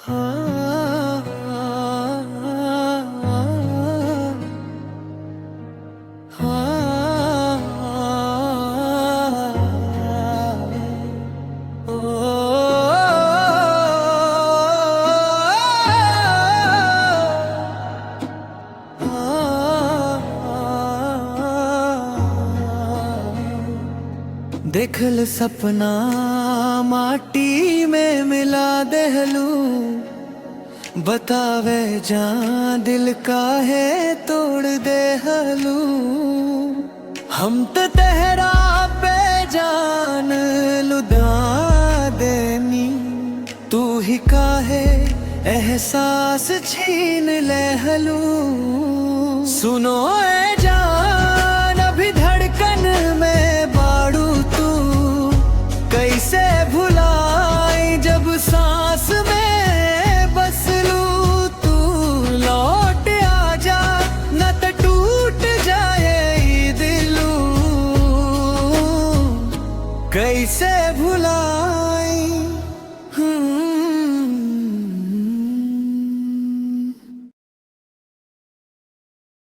हाँ, हाँ, देख ले सपना माटी में मिला देहलू, बतावे जान दिल का है तोड़ देहलू। हम तो तेहरा पे जान लुदा देनी, तू ही काहे एहसास छीन लेहलू। सुनो ए जान अभी धड़कन में बाड़ू तू, कैसे भुलाई जब सांस में बस लूं। तू लौट आजा न तो टूट जाए ई दिलू, कैसे भुला